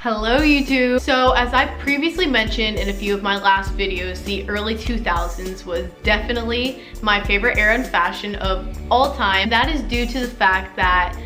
Hello YouTube! So as I previously mentioned in a few of my last videos, the early 2000s was definitely my favorite era in fashion of all time. That is due to the fact that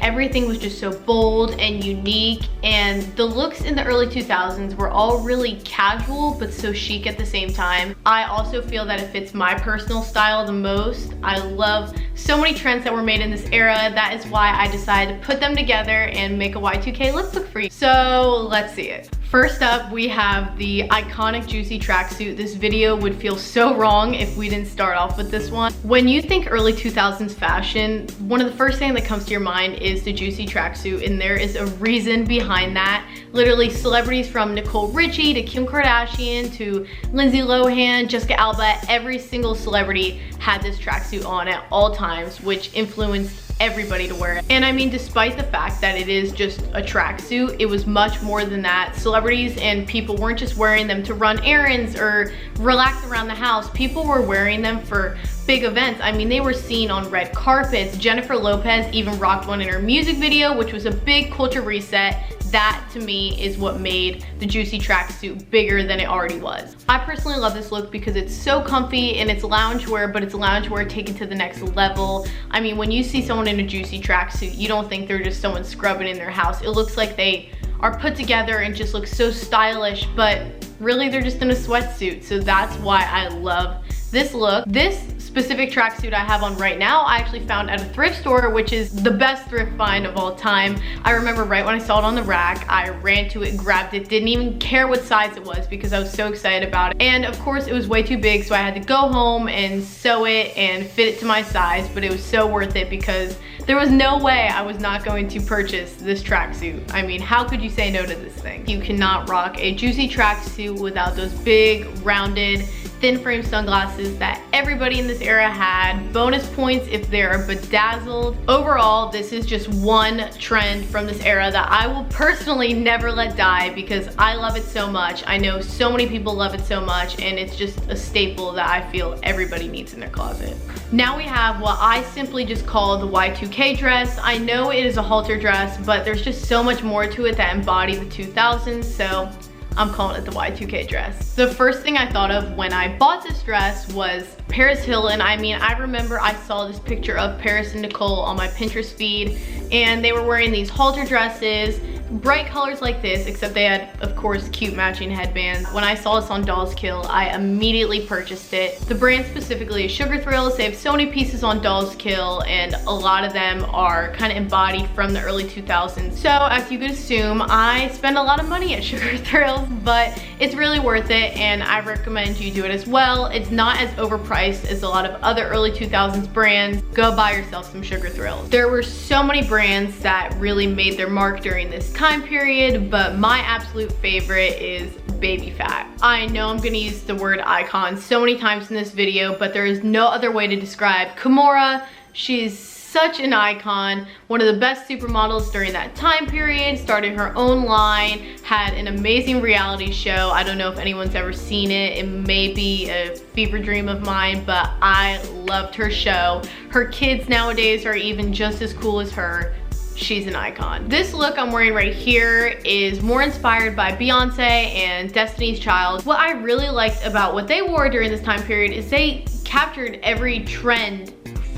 everything was just so bold and unique, and the looks in the early 2000s were all really casual but so chic at the same time. I also feel that it fits my personal style the most. I love so many trends that were made in this era. That is why I decided to put them together and make a Y2K lookbook for you. So let's see it. First up, we have the iconic juicy tracksuit. This video would feel so wrong if we didn't start off with this one. When you think early 2000s fashion, one of the first things that comes to your mind is the juicy tracksuit, and there is a reason behind that. Literally celebrities from Nicole Richie to Kim Kardashian to Lindsay Lohan, Jessica Alba, every single celebrity had this tracksuit on at all times, which influenced everybody to wear it. And despite the fact that it is just a tracksuit, it was much more than that. Celebrities and people weren't just wearing them to run errands or relax around the house. People were wearing them for big events. They were seen on red carpets. Jennifer Lopez even rocked one in her music video, which was a big culture reset. That to me is what made the juicy tracksuit bigger than it already was. I personally love this look because it's so comfy and it's loungewear, but it's loungewear taken to the next level. When you see someone in a juicy tracksuit, you don't think they're just someone scrubbing in their house. It looks like they are put together and just look so stylish, but really they're just in a sweatsuit. So that's why I love this look. This specific tracksuit I have on right now, I actually found at a thrift store, which is the best thrift find of all time. I remember right when I saw it on the rack, I ran to it, grabbed it, didn't even care what size it was because I was so excited about it. And of course it was way too big, so I had to go home and sew it and fit it to my size, but it was so worth it because there was no way I was not going to purchase this tracksuit. How could you say no to this thing? You cannot rock a juicy tracksuit without those big, rounded, thin frame sunglasses that everybody in this era had. Bonus points if they're bedazzled. Overall, this is just one trend from this era that I will personally never let die because I love it so much. I know so many people love it so much, and it's just a staple that I feel everybody needs in their closet. Now we have what I simply just call the Y2K dress. I know it is a halter dress, but there's just so much more to it that embody the 2000s, so I'm calling it the Y2K dress. The first thing I thought of when I bought this dress was Paris Hilton. I remember I saw this picture of Paris and Nicole on my Pinterest feed, and they were wearing these halter dresses, bright colors like this, except they had, of course, cute matching headbands. When I saw this on Dolls Kill, I immediately purchased it. The brand specifically is Sugar Thrills. They have so many pieces on Dolls Kill, and a lot of them are kind of embodied from the early 2000s. So as you could assume, I spend a lot of money at Sugar Thrills, but it's really worth it, and I recommend you do it as well. It's not as overpriced as a lot of other early 2000s brands. Go buy yourself some Sugar Thrills. There were so many brands that really made their mark during this time period, but my absolute favorite is Baby Phat. I know I'm gonna use the word icon so many times in this video, but there is no other way to describe Kimora. She's such an icon, one of the best supermodels during that time period, started her own line, had an amazing reality show. I don't know if anyone's ever seen it. It may be a fever dream of mine, but I loved her show. Her kids nowadays are even just as cool as her. She's an icon. This look I'm wearing right here is more inspired by Beyonce and Destiny's Child. What I really liked about what they wore during this time period is they captured every trend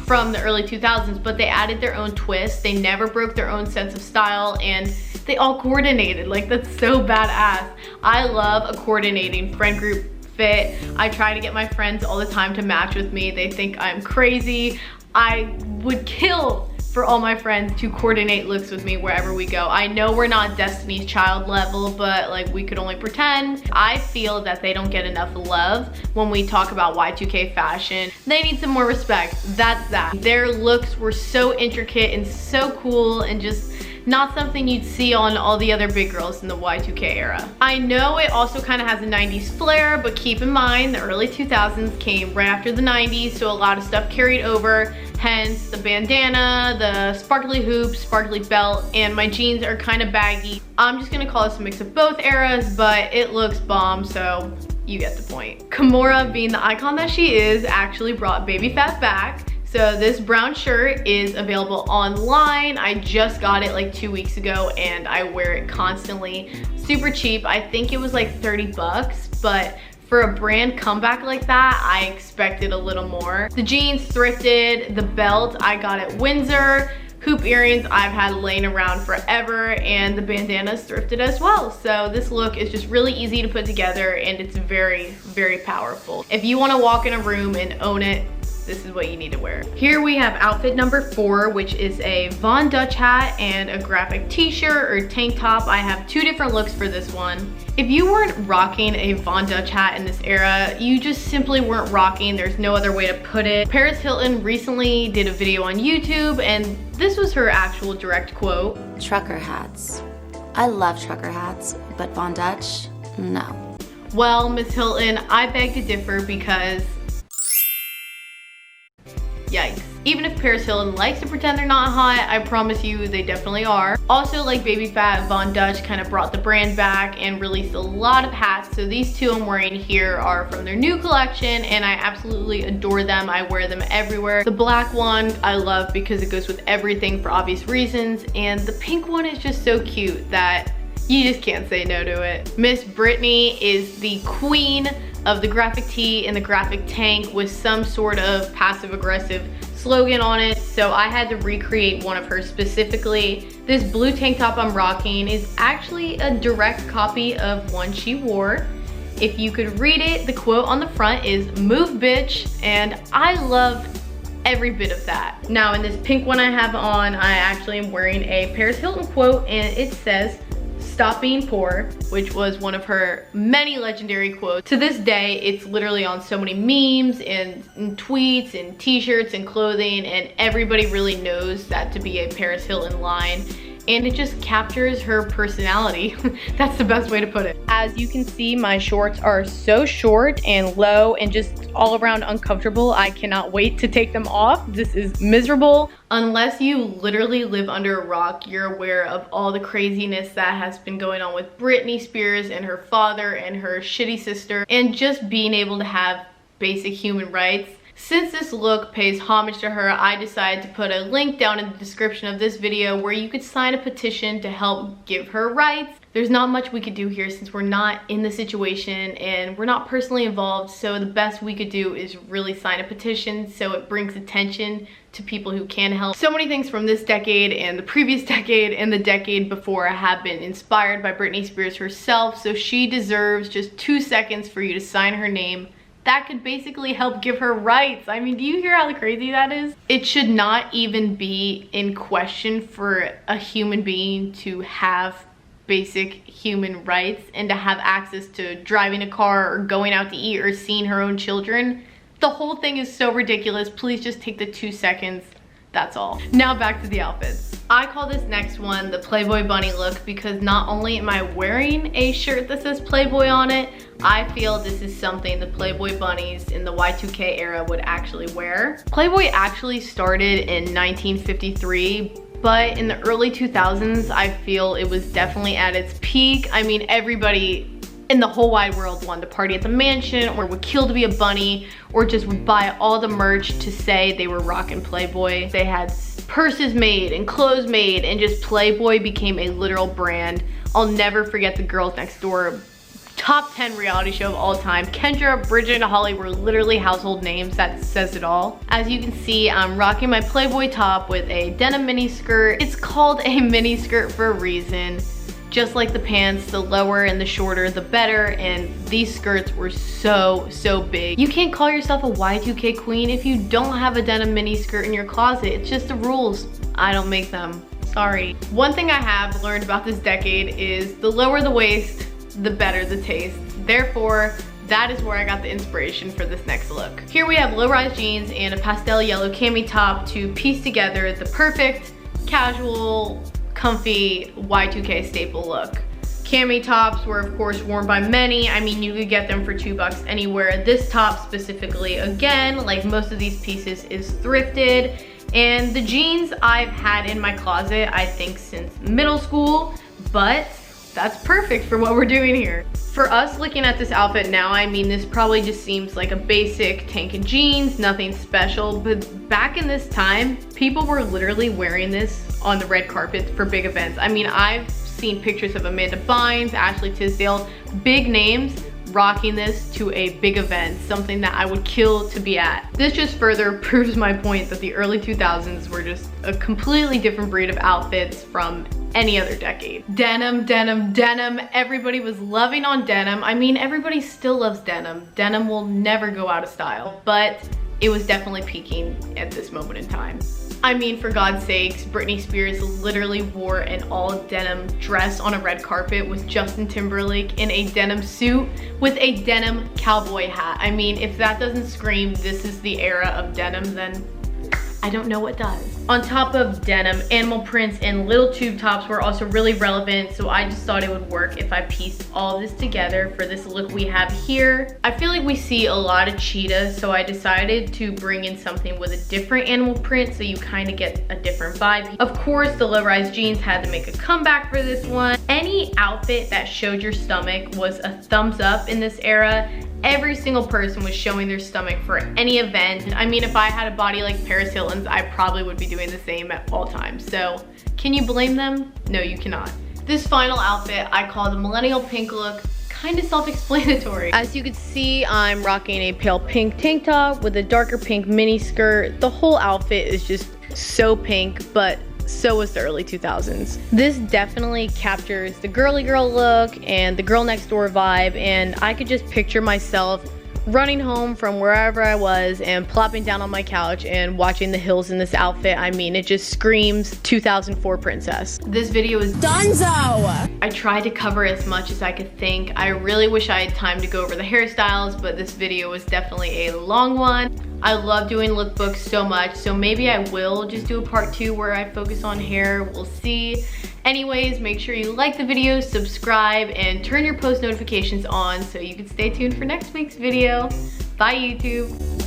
from the early 2000s, but they added their own twist. They never broke their own sense of style, and they all coordinated. That's so badass. I love a coordinating friend group fit. I try to get my friends all the time to match with me. They think I'm crazy. I would kill for all my friends to coordinate looks with me wherever we go. I know we're not Destiny's Child level, but we could only pretend. I feel that they don't get enough love when we talk about Y2K fashion. They need some more respect. That's that. Their looks were so intricate and so cool, and just not something you'd see on all the other big girls in the Y2K era. I know it also kind of has a 90s flair, but keep in mind the early 2000s came right after the 90s, so a lot of stuff carried over, hence the bandana, the sparkly hoops, sparkly belt, and my jeans are kind of baggy. I'm just gonna call this a mix of both eras, but it looks bomb, so you get the point. Kimora, being the icon that she is, actually brought Baby Phat back. So this brown shirt is available online. I just got it like 2 weeks ago and I wear it constantly. Super cheap. I think it was like 30 bucks, but for a brand comeback like that, I expected a little more. The jeans thrifted, the belt I got at Windsor, hoop earrings I've had laying around forever, and the bandana's thrifted as well. So this look is just really easy to put together and it's very, very powerful. If you wanna walk in a room and own it, this is what you need to wear. Here we have outfit number 4, which is a Von Dutch hat and a graphic t-shirt or tank top. I have 2 different looks for this one. If you weren't rocking a Von Dutch hat in this era, you just simply weren't rocking. There's no other way to put it. Paris Hilton recently did a video on YouTube and this was her actual direct quote. Trucker hats. I love trucker hats, but Von Dutch, no. Well, Miss Hilton, I beg to differ because yikes. Even if Paris Hilton likes to pretend they're not hot, I promise you they definitely are. Also, like Baby Fat, Von Dutch kind of brought the brand back and released a lot of hats. So these 2 I'm wearing here are from their new collection and I absolutely adore them. I wear them everywhere. The black one I love because it goes with everything for obvious reasons. And the pink one is just so cute that you just can't say no to it. Miss Britney is the queen of the graphic tee and the graphic tank with some sort of passive aggressive slogan on it. So I had to recreate one of hers specifically. This blue tank top I'm rocking is actually a direct copy of one she wore. If you could read it, the quote on the front is "Move bitch," and I love every bit of that. Now in this pink one I have on, I actually am wearing a Paris Hilton quote and it says, "Stop being poor," which was one of her many legendary quotes. To this day, it's literally on so many memes and tweets and t-shirts and clothing, and everybody really knows that to be a Paris Hilton line. And it just captures her personality. That's the best way to put it. As you can see, my shorts are so short and low and just all around uncomfortable. I cannot wait to take them off. This is miserable. Unless you literally live under a rock, you're aware of all the craziness that has been going on with Britney Spears and her father and her shitty sister, and just being able to have basic human rights. Since this look pays homage to her, I decided to put a link down in the description of this video where you could sign a petition to help give her rights. There's not much we could do here since we're not in the situation and we're not personally involved, so the best we could do is really sign a petition so it brings attention to people who can help. So many things from this decade and the previous decade and the decade before have been inspired by Britney Spears herself, so she deserves just 2 seconds for you to sign her name. That could basically help give her rights. I mean, do you hear how crazy that is? It should not even be in question for a human being to have basic human rights and to have access to driving a car or going out to eat or seeing her own children. The whole thing is so ridiculous. Please just take the 2 seconds. That's all. Now back to the outfits. I call this next one the Playboy bunny look because not only am I wearing a shirt that says Playboy on it, I feel this is something the Playboy bunnies in the Y2K era would actually wear. Playboy actually started in 1953, but in the early 2000s, I feel it was definitely at its peak. I mean, everybody in the whole wide world wanted to party at the mansion or would kill to be a bunny or just would buy all the merch to say they were rocking Playboy. They had purses made and clothes made and just Playboy became a literal brand. I'll never forget the Girls Next Door top 10 reality show of all time. Kendra, Bridget, and Holly were literally household names. That says it all. As you can see, I'm rocking my Playboy top with a denim mini skirt. It's called a mini skirt for a reason. Just like the pants, the lower and the shorter, the better, and these skirts were so big. You can't call yourself a Y2K queen if you don't have a denim mini skirt in your closet. It's just the rules. I don't make them. Sorry. One thing I have learned about this decade is the lower the waist, the better the taste. Therefore, that is where I got the inspiration for this next look. Here we have low-rise jeans and a pastel yellow cami top to piece together the perfect, casual, comfy Y2K staple look. Cami tops were of course worn by many. I mean, you could get them for $2 anywhere. This top specifically, again, like most of these pieces, is thrifted. And the jeans I've had in my closet, I think since middle school, but that's perfect for what we're doing here. For us looking at this outfit now, I mean, this probably just seems like a basic tank and jeans, nothing special, but back in this time, people were literally wearing this on the red carpet for big events. I mean, I've seen pictures of Amanda Bynes, Ashley Tisdale, big names rocking this to a big event, something that I would kill to be at. This just further proves my point that the early 2000s were just a completely different breed of outfits from any other decade. Denim, denim, denim. Everybody was loving on denim. I mean, everybody still loves denim. Denim will never go out of style, but it was definitely peaking at this moment in time. I mean, for God's sakes, Britney Spears literally wore an all denim dress on a red carpet with Justin Timberlake in a denim suit with a denim cowboy hat. I mean, if that doesn't scream this is the era of denim, then I don't know what does. On top of denim, animal prints and little tube tops were also really relevant, so I just thought it would work if I pieced all of this together for this look we have here. I feel like we see a lot of cheetahs, so I decided to bring in something with a different animal print so you kind of get a different vibe. Of course, the low-rise jeans had to make a comeback for this one. Any outfit that showed your stomach was a thumbs up in this era. Every single person was showing their stomach for any event. I mean, if I had a body like Paris Hilton's, I probably would be doing the same at all times. So, can you blame them? No, you cannot. This final outfit I call the millennial pink look. Kind of self-explanatory. As you can see, I'm rocking a pale pink tank top with a darker pink mini skirt. The whole outfit is just so pink, but so was the early 2000s. This definitely captures the girly girl look and the girl next door vibe, and I could just picture myself running home from wherever I was and plopping down on my couch and watching The Hills in this outfit. I mean, it just screams 2004 princess. This video is donezo! I tried to cover as much as I could think. I really wish I had time to go over the hairstyles, but this video was definitely a long one. I love doing lookbooks so much, so maybe I will just do a part 2 where I focus on hair. We'll see. Anyways, make sure you like the video, subscribe, and turn your post notifications on so you can stay tuned for next week's video. Bye, YouTube.